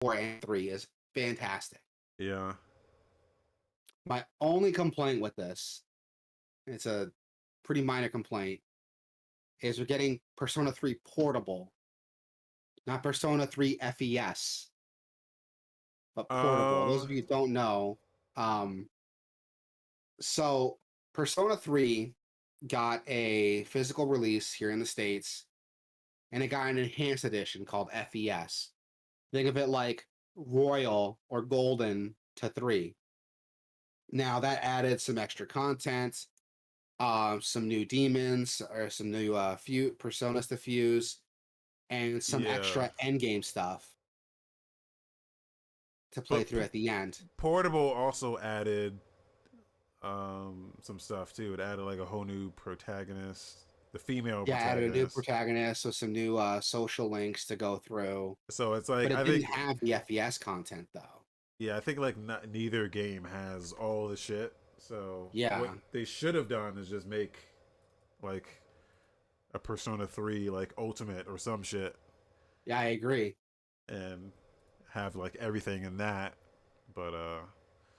4 and 3 is fantastic. Yeah. My only complaint with this, it's a pretty minor complaint, is we're getting Persona 3 Portable, not Persona 3 FES, but Portable. Those Uh, of you who don't know, um, so Persona 3 got a physical release here in the States, and it got an enhanced edition called FES. Think of it like Royal or Golden to 3. Now that added some extra content, some new demons or some new personas to fuse, and some yeah. extra endgame stuff to play But through at the end. Portable also added some stuff too. It added like a whole new protagonist, the female Yeah, added a new protagonist. protagonist with some new social links to go through, So it's but like it I didn't think have the FES content though. yeah, I think like neither game has all the shit. So what Yeah, they should have done is just make like a Persona 3 like Ultimate or some shit yeah, I agree. and have like everything in that. But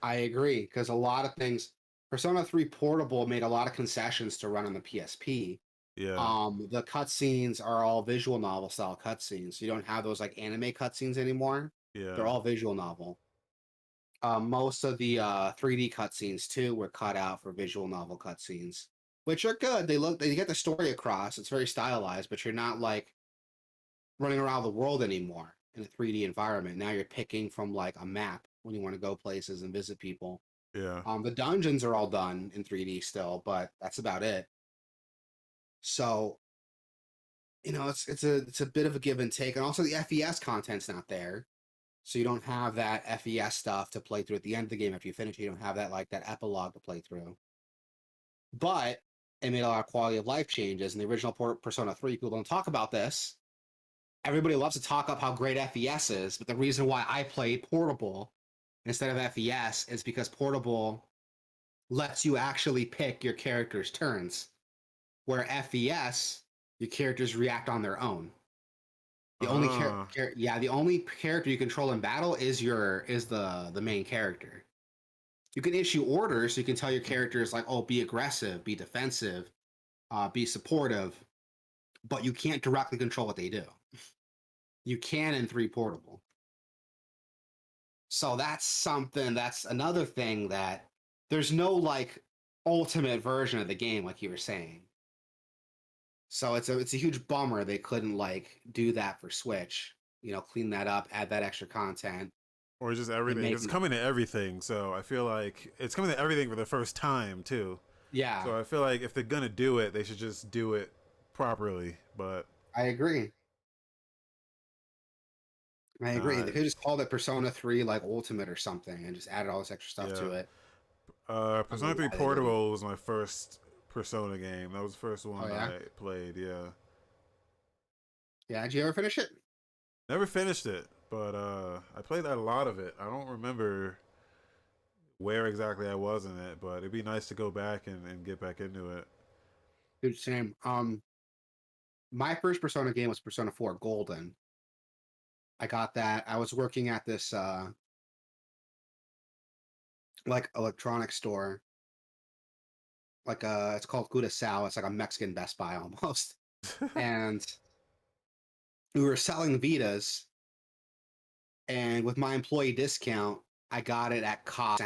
I agree because a lot of things, Persona 3 Portable made a lot of concessions to run on the PSP. yeah. The cutscenes are all visual novel style cutscenes. You don't have those like anime cutscenes anymore. They're Yeah. all visual novel. Most of the 3D cutscenes too were cut out for visual novel cutscenes, which are good. They get the story across. It's very stylized, but you're not like running around the world anymore in a 3D environment. Now you're picking from like a map when you want to go places and visit people. Yeah. The dungeons are all done in 3D still, but that's about it. So it's a bit of a give and take, and also the FES content's not there, so you don't have that FES stuff to play through at the end of the game. After you finish, you don't have that like that epilogue to play through. But it made a lot of quality of life changes. In the original Persona 3, people don't talk about this. Everybody loves to talk up how great FES is, but the reason why I played Portable instead of FES is because Portable lets you actually pick your character's turns, where FES, your characters react on their own. The only Uh the only character you control in battle is the main character. You can issue orders. So you can tell your characters like, oh, be aggressive, be defensive, be supportive, but you can't directly control what they do. You can in 3 Portable. So that's something. That's another thing that there's no like ultimate version of the game, like you were saying. So it's a huge bummer they couldn't like do that for Switch. Clean that up, add that extra content, or just and everything. make It's coming to everything, so I feel like it's coming to everything for the first time too. yeah, So I feel like if they're gonna do it, they should just do it properly. But I agree. I agree. uh, They could just called it Persona 3 like Ultimate or something and just added all this extra stuff yeah, to it. I don't Persona know 3 why they didn't. Portable was my first Persona game. That was the first Oh one yeah? I played. Yeah, Yeah, did you ever finish it? never finished it, but I played a lot of it. I don't remember where exactly I was in it, but it'd be nice to go back and get back into it. Dude, same. My first Persona game was Persona 4 Golden. I got that. I was working at this like electronic store. Like it's called Gudasao. It's like a Mexican Best Buy almost. And we were selling Vitas, and with my employee discount, I got it at cost.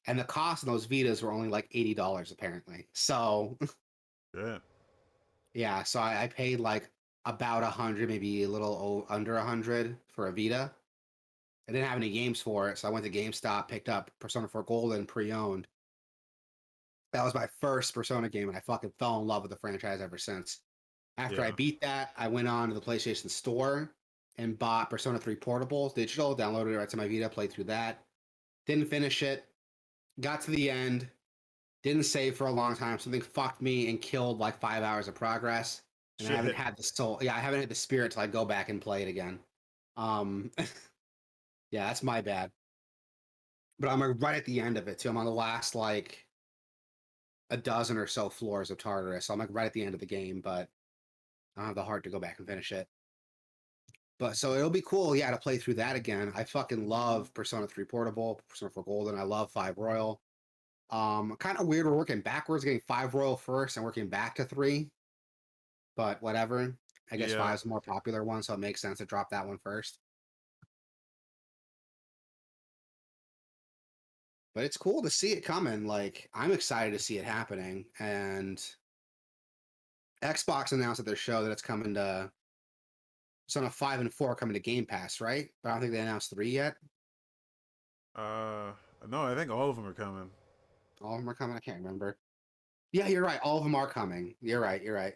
And the cost of those Vitas were only like $80 apparently. So Yeah, yeah, so I paid like about 100, maybe a little under 100 for a Vita. I didn't have any games for it, so I went to GameStop, picked up Persona 4 Golden pre-owned. That was my first Persona game, and I fucking fell in love with the franchise ever since. After I yeah, beat that, I went on to the PlayStation Store and bought Persona 3 Portable digital, downloaded it right to my Vita, played through that. Didn't finish it. Got to the end. Didn't save for a long time. Something fucked me and killed like 5 hours of progress. And I haven't shit. had the soul. Yeah, I haven't had the spirit to like go back and play it again. Um, yeah, that's my bad. But I'm like, right at the end of it too. I'm on the last like a dozen or so floors of Tartarus. So I'm like right at the end of the game, but I don't have the heart to go back and finish it. But so it'll be cool, yeah, to play through that again. I fucking love Persona 3 Portable, Persona 4 Golden. I love 5 Royal. Kind of weird we're working backwards, getting 5 Royal first and working back to 3, but whatever. I guess Yeah. 5 is the more popular one, so it makes sense to drop that one first. But it's cool to see it coming. Like, I'm excited to see it happening. And Xbox announced at their show that it's coming to Persona 5 and 4 coming to Game Pass, right? But I don't think they announced 3 yet. Uh, no, I think all of them are coming. All of them are coming. I can't remember. Yeah, you're right. All of them are coming. You're right. You're right.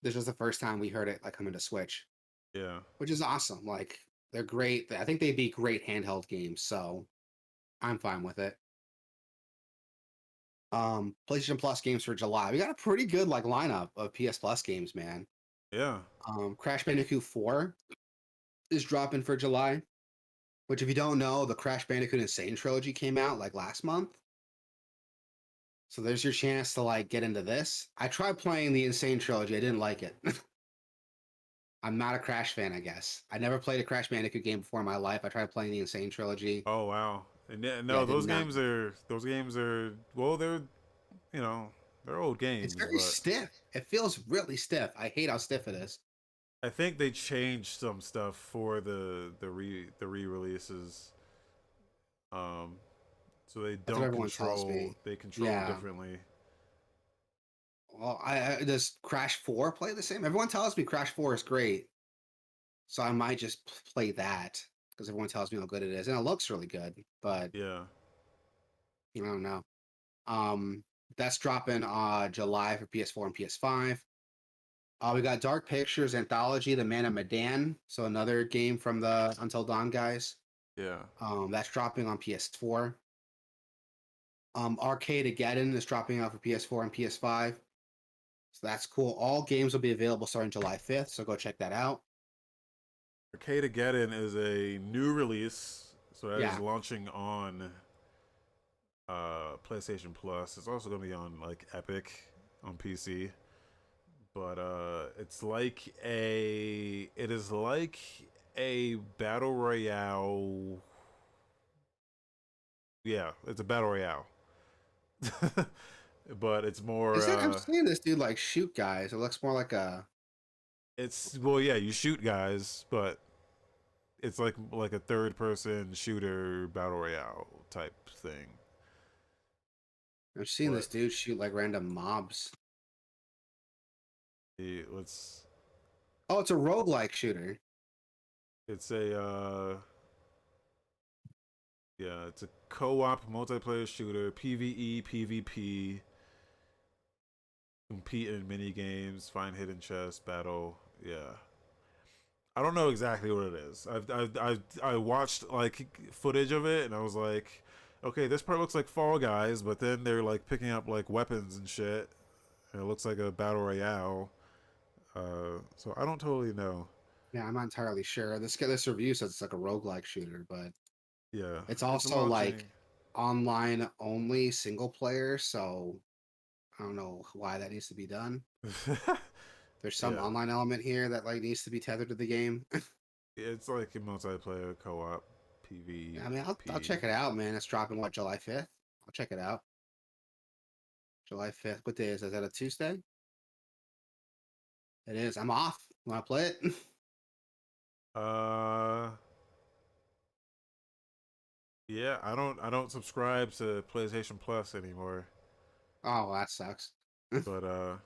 This was the first time we heard it like coming to Switch, Yeah. which is awesome. Like they're great. I think they'd be great handheld games, so I'm fine with it. PlayStation Plus games for July. We got a pretty good like lineup of PS Plus games, man. Yeah. Crash Bandicoot 4 is dropping for July. Which, if you don't know, the Crash Bandicoot Insane trilogy came out like last month. So there's your chance to like get into this. I tried playing the Insane trilogy. I didn't like it. I'm not a Crash fan, I guess. I never played a Crash Bandicoot game before in my life. I tried playing the Insane trilogy. Oh wow. And yeah, Yeah, I no, did not. those games are well, they're you know they're old It's games, very but stiff. It feels really stiff. I hate how stiff it is. I think they changed some stuff for the re-releases. Um, so That's what everyone tells me. they control Yeah. differently. Well, does Crash 4 play the same? Everyone tells me Crash 4 is great. So I might just play that because everyone tells me how good it is. And it looks really good, but Yeah. I don't know. Um, that's dropping July for PS4 and PS5. We got Dark Pictures Anthology, The Man of Medan, so another game from the Until Dawn guys. Yeah. That's dropping on PS4. Arcade Ageddon is dropping out for PS4 and PS5. So that's cool. All games will be available starting July 5th, so go check that out. Arcadegeddon is a new release, so that is Yeah. launching on PlayStation Plus. It's also going to be on like Epic on PC. But it is like a battle royale. Yeah, it's a battle royale. But it's more Is it? I'm seeing this dude like shoot guys. It looks more like a. it's well yeah, you shoot guys, but it's like a third person shooter battle royale type thing. I'm seeing this What dude shoot like random mobs. let's Oh, it's a roguelike shooter. it's a yeah, it's a co-op multiplayer shooter, PvE, PvP, compete in mini games, find hidden chests, battle. Yeah, I don't know exactly what it is. I watched like footage of it and I was like, okay, this part looks like Fall Guys, but then they're like picking up like weapons and shit. And it looks like a battle royale. So I don't totally know. Yeah, I'm not entirely sure. This review says it's like a roguelike shooter, but Yeah, it's it's also launching. like online only single player, so I don't know why that needs to be done. There's some Yeah, online element here that like needs to be tethered to the game. it's like a multiplayer co-op I mean, I'll PvP. check it out, man. It's dropping what, July 5th? I'll check it out. July 5th. What day is that? Is that a Tuesday? It is. I'm off. Want to play it? Uh, yeah, I don't subscribe to PlayStation Plus anymore. Oh, well, that sucks. But I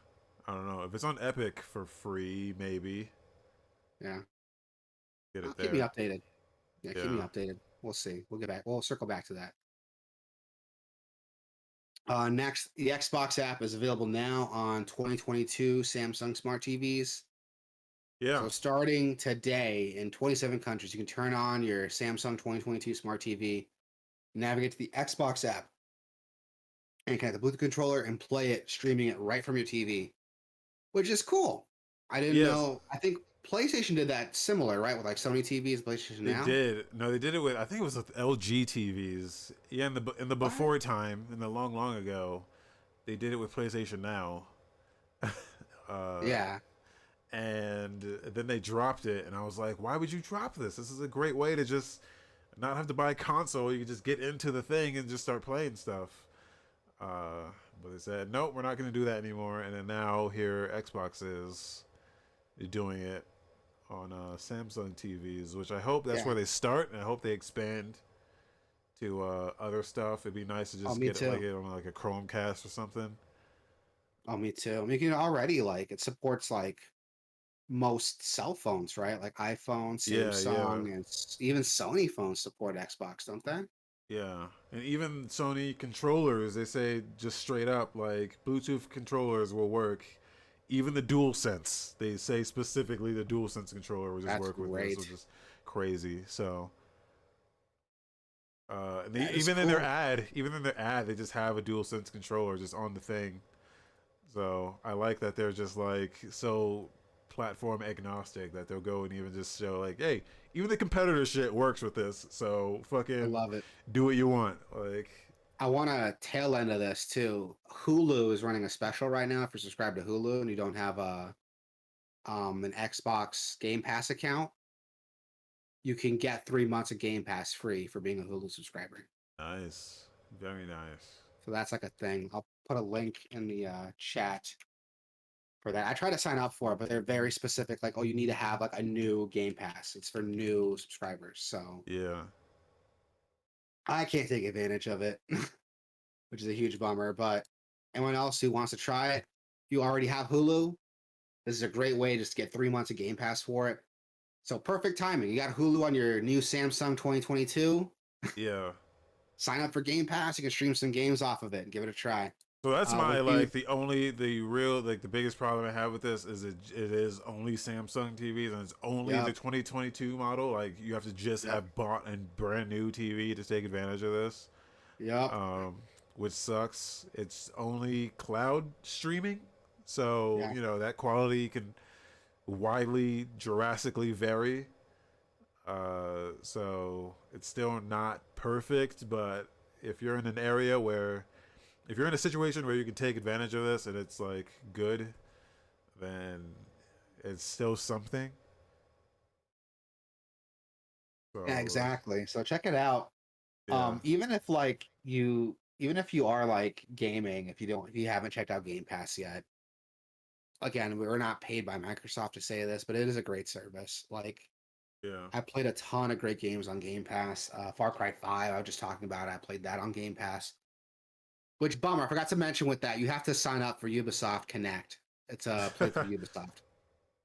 don't know if it's on Epic for free. Maybe Yeah. get I'll it keep me there. updated. Yeah, keep me Yeah, updated. We'll see. We'll get back. We'll circle back to that. Next, the Xbox app is available now on 2022 Samsung Smart TVs. yeah, So starting today in 27 countries, you can turn on your Samsung 2022 Smart TV, navigate to the Xbox app, and connect the Bluetooth controller and play it, streaming it right from your TV, which is cool. I didn't yes. know. I think PlayStation did that similar, right? With like Sony TVs, PlayStation They Now. did. No, they did it with. I think it was with LG TVs. Yeah, in the What? before time, in the long ago, they did it with PlayStation Now. uh, Yeah. and then they dropped it, and I was like, why would you drop this? This is a great way to just not have to buy a console. You can just get into the thing and just start playing stuff. But they said, nope, we're not going to do that anymore. And then now here Xbox is doing it on Samsung TVs, which I hope that's Yeah. where they start, and I hope they expand to other stuff. It'd be nice to Oh, just me get it too. on like a Chromecast or something. Oh, me too. I mean, you can already like it supports like most cell phones, right? Like iPhone, Yeah, yeah, Samsung, and even Sony phones support Xbox, don't they? yeah. And even Sony controllers, they say just straight up like Bluetooth controllers will work. Even the DualSense, they say specifically the DualSense controller will just That's work with this, great. which is crazy. So, That is even in their cool. ad, they just have a DualSense controller just on the thing. So I like that they're just like so platform agnostic that they'll go and even just show like, hey, even the competitor shit works with this. So I fucking love it. do what you want. Like, I want a tail end of this too. Hulu is running a special right now if you're subscribed to Hulu and you don't have a an Xbox Game Pass account. You can get 3 months of Game Pass free for being a Hulu subscriber. nice, very nice. So that's like a thing. I'll put a link in the chat for that. I try to sign up for it, but they're very specific. Like, oh, you need to have like a new Game Pass. It's for new subscribers. So Yeah, I can't take advantage of it, which is a huge bummer. But anyone else who wants to try it, if you already have Hulu, this is a great way just to get 3 months of Game Pass for it. So perfect timing. You got Hulu on your new Samsung 2022. yeah. Sign up for Game Pass. You can stream some games off of it and give it a try. So that's my What game? like the real like the biggest problem I have with this is it is only Samsung TVs and it's only the Yep. 2022 model. Like you have to just Yep. have bought a brand new TV to take advantage of this. Yep. um, which sucks. It's only cloud streaming, so Yeah. you know that quality can widely, drastically vary. So it's still not perfect, but if you're in an area where, if you're in a situation where you can take advantage of this and it's like good, then it's still something. Yeah, So exactly. So check it out. yeah, Even if like even if you are like gaming, if you haven't checked out Game Pass yet, again, we're not paid by Microsoft to say this, but it is a great service. Like yeah, I played a ton of great games on Game Pass. Far Cry 5, I was just talking about it. I played that on Game Pass. Which bummer, I forgot to mention with that, you have to sign up for Ubisoft Connect. It's a play through Ubisoft.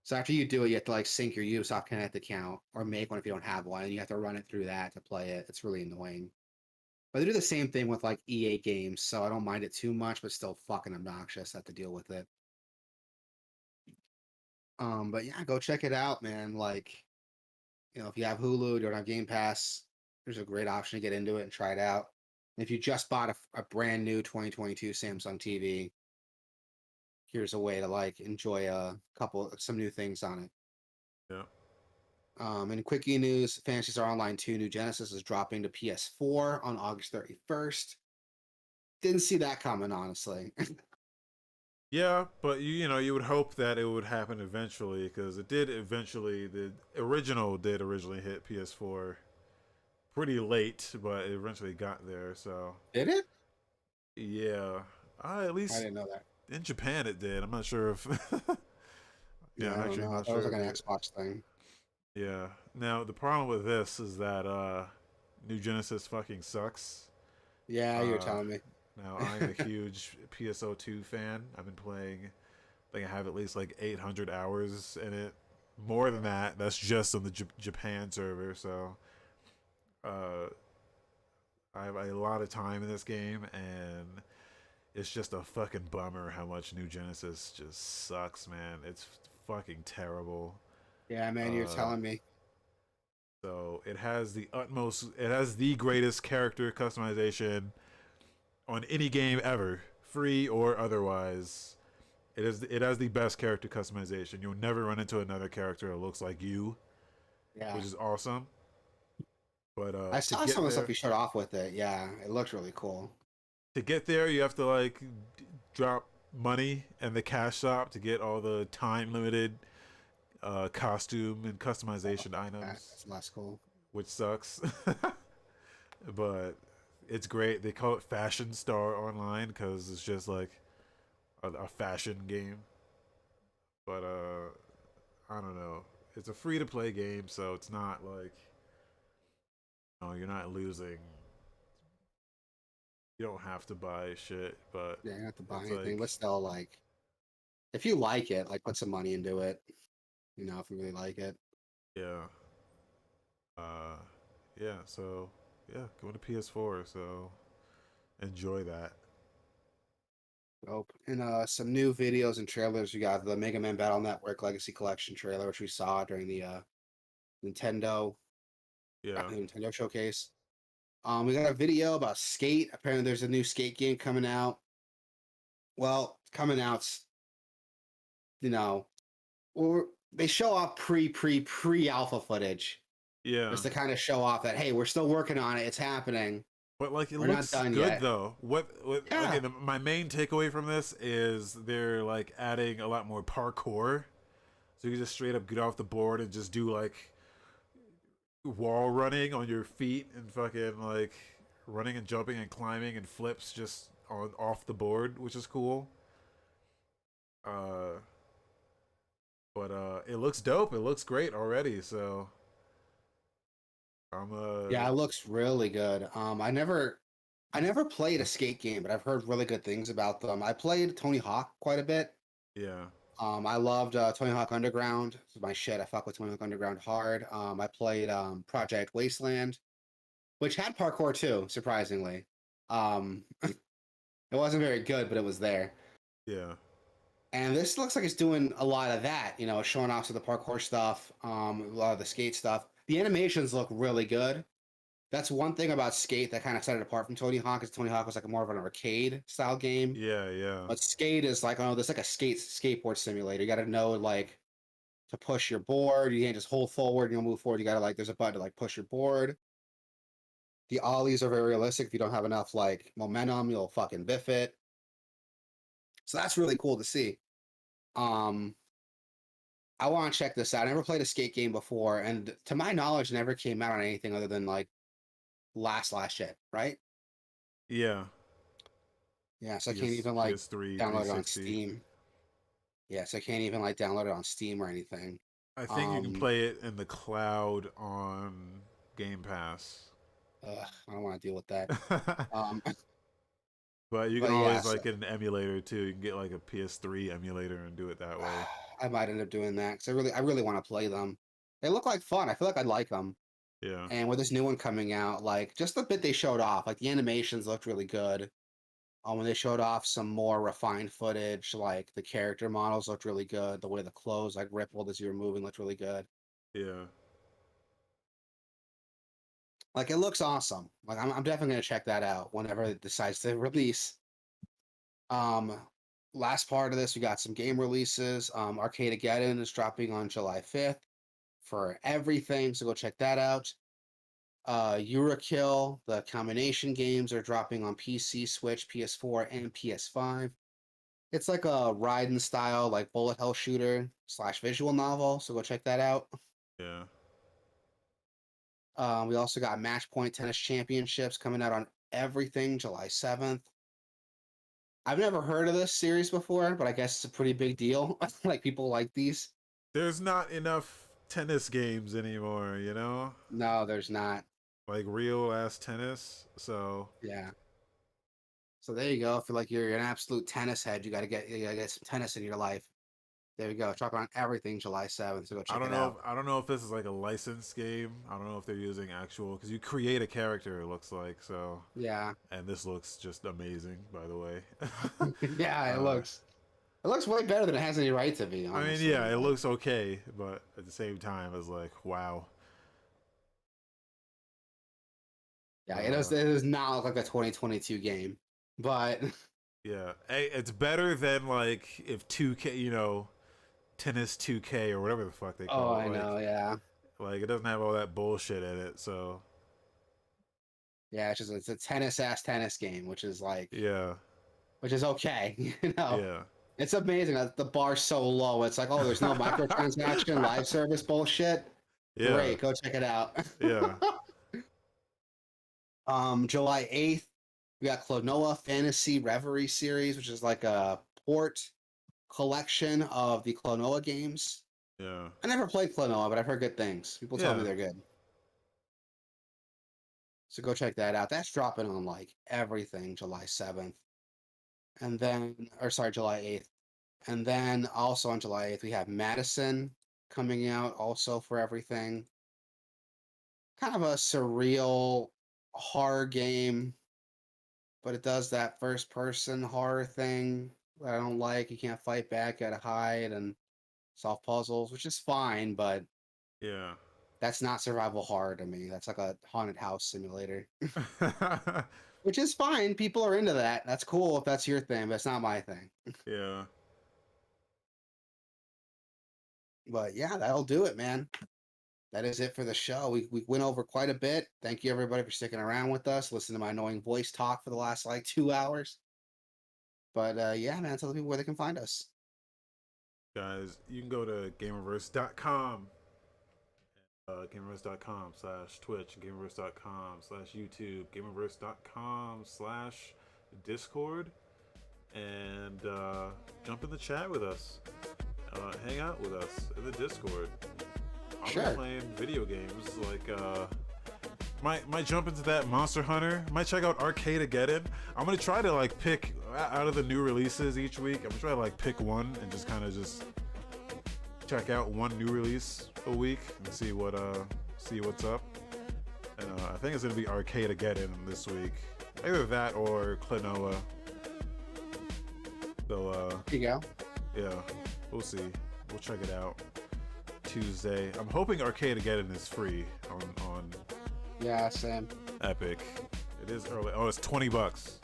So after you do it, you have to like sync your Ubisoft Connect account or make one if you don't have one, and you have to run it through that to play it. It's really annoying. But they do the same thing with like EA games, so I don't mind it too much, but still fucking obnoxious. I have to deal with it. But yeah, go check it out, man. Like, if you have Hulu, you don't have Game Pass, there's a great option to get into it and try it out. And if you just bought a brand new 2022 Samsung TV, here's a way to like enjoy some new things on it. yeah. In quickie news, Phantasy Star Online 2 New Genesis is dropping to PS4 on August 31st. Didn't see that coming, honestly. Yeah, but you know you would hope that it would happen eventually because it did eventually. The original did originally hit PS4 pretty late, but it eventually got there. So Did it? yeah, at I least didn't know that. in Japan it did. I'm not sure if yeah, Yeah, I'm I don't actually know. I not thought it was sure like if an it. Xbox thing. Yeah. Now the problem with this is that New Genesis fucking sucks. Yeah, you're Uh, telling me. Now I'm a huge PSO2 fan. I've been playing. I think I have at least like 800 hours in it. More than that. That's just on the Japan server. So uh, I have a lot of time in this game, and it's just a fucking bummer how much New Genesis just sucks, man. It's fucking terrible. Yeah, man, you're Uh, telling me. so it has the greatest character customization on any game ever, free or otherwise. It has the best character customization. You'll never run into another character that looks like you, Yeah. which is awesome. But I to saw some get of the stuff there, you showed off with it. Yeah, it looked really cool. you have to like drop money in the cash shop to get all the time limited costume and customization items, That's less cool. which sucks. But it's great. They call it Fashion Star Online because it's just like a fashion game. But I don't know. It's a free to play game, so it's not like, no, you're not losing. You don't have to buy shit, but Yeah, you don't have to buy it's anything, like, but still, like, if you like it, like, put some money into it. You know, if you really like it. yeah, uh, yeah. So yeah, going to PS4. So enjoy that. Nope. And some new videos and trailers. We got the Mega Man Battle Network Legacy Collection trailer, which we saw during the Nintendo Yeah, Nintendo showcase. We got a video about Skate. Apparently, there's a new Skate game coming out. Well, it's coming out, you know, or they show off pre alpha footage yeah. just to kind of show off that hey, we're still working on it. It's happening. But like it We're not looks done good yet. though. What okay, Yeah. my main takeaway from this is they're like adding a lot more parkour. So you can just straight up get off the board and just do like wall running on your feet and fucking like running and jumping and climbing and flips just on off the board, which is cool. Uh but it looks dope. It looks great already. So I'm Yeah, it looks really good. I never played a skate game, but I've heard really good things about them. I played Tony Hawk quite a bit. yeah. I loved Tony Hawk Underground. This is my shit. I fuck with Tony Hawk Underground hard. I played Project Wasteland, which had parkour too, surprisingly. It wasn't very good, but it was there. Yeah. And this looks like it's doing a lot of that, you know, showing off some of the parkour stuff, a lot of the skate stuff. The animations look really good. That's one thing about Skate that kind of set it apart from Tony Hawk. Is Tony Hawk was like more of an arcade style game, Yeah, yeah. but Skate is like, oh, there's like a skateboard simulator. You got to know like to push your board. You can't just hold forward and you'll move forward. You got to like, there's a button to like push your board. The ollies are very realistic. If you don't have enough like momentum, you'll fucking biff it. So that's really cool to see. Um, I want to check this out. I never played a skate game before, and to my knowledge, never came out on anything other than like last shit, right? Yeah. Yeah, so I can't even like PS3, download it on 360. Steam. Yeah, so I can't even like download it on Steam or anything. I think you can Um, play it in the cloud on Game Pass. I don't want to deal with that. Um, But you can but yeah, always so, like get an emulator too. You can get like a PS3 emulator and do it that way. I might end up doing that because I really want to play them. They look like fun. I feel like I'd like them. Yeah. And with this new one coming out, like just the bit they showed off, like the animations looked really good. When they showed off some more refined footage, like the character models looked really good. The way the clothes like rippled as you were moving looked really good. Yeah. Like it looks awesome. Like I'm definitely gonna check that out whenever it decides to release. Um, Last part of this, we got some game releases. Arcadegeddon is dropping on July 5th for everything, so go check that out. Eurokill, the combination games are dropping on PC, Switch, PS4, and PS5. It's like a ride style, like bullet hell shooter slash visual novel, so go check that out. Yeah. We also got Match Point Tennis Championships coming out on everything July 7th. I've never heard of this series before, but I guess it's a pretty big deal. Like people like these. There's not enough tennis games anymore, you know? No, there's not. Like real ass tennis. So, Yeah. So there you go. If you're like you're an absolute tennis head, you gotta get some tennis in your life. There we go. Talk on everything July 7th. So go check it out. I don't know if this is like a licensed game. I don't know if they're using actual cuz you create a character it looks like. So, Yeah. and this looks just amazing by the way. Yeah, uh it looks way better than it has any right to be, I mean, honestly. yeah, it Like, looks okay, but at the same time, it's like, wow. yeah, Uh, it does not look like a 2022 game. But yeah, hey, it's better than like if 2K, you know, tennis 2K or whatever the fuck they oh, call it. I know, yeah. Like it doesn't have all that bullshit in it. So Yeah, it's a tennis ass tennis game, yeah, which is okay, you know. yeah. It's amazing that the bar's so low. It's like, oh, there's no microtransaction, live service bullshit. Yeah, Great, go check it out. yeah, July 8th, we got Klonoa Fantasy Reverie series, which is like a port collection of the Klonoa games. yeah, I never played Klonoa, but I've heard good things. People tell me yeah. they're good. So go check that out. That's dropping on like everything July 7th. And then, or sorry, July 8th. And then also on July 8th, we have Madison coming out also for everything. Kind of a surreal horror game, but it does that first person horror thing that I don't like. You can't fight back, you gotta hide and solve puzzles, which is fine, but Yeah. that's not survival horror to me. That's like a haunted house simulator, which is fine. People are into that. That's cool if that's your thing, but it's not my thing. Yeah. But yeah, that'll do it, man. That is it for the show. We went over quite a bit. Thank you everybody for sticking around with us. Listen to my annoying voice talk for the last like 2 hours. But yeah, man, tell the people where they can find us. Guys, you can go to gamerverse.com, gamerverse.com/Twitch, gamerverse.com/YouTube, gamerverse.com/Discord, and jump in the chat with us. Hang out with us in the Discord. I'm Sure. playing video games like might jump into that Monster Hunter. Might check out Arcade-ageddon. I'm gonna try to like pick out of the new releases each week. I'm gonna try to like pick one and just kind of just check out one new release a week and see what's up. And I think it's gonna be Arcade-ageddon this week. Either that or Klonoa. So Here you go. yeah, we'll see. We'll check it out Tuesday. I'm hoping Arcade-ageddon is free on Yeah, Sam. Epic. It is early. Oh, it's $20.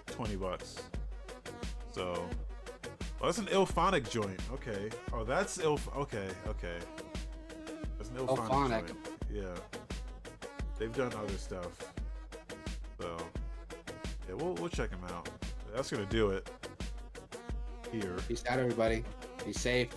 $20. So, oh, that's an Ilphonic joint. Okay. Oh, that's Okay, okay. That's an Ilphonic joint. Yeah. They've done other stuff. So, yeah, we'll check them out. That's gonna do it. Here. Peace out, everybody. Be safe.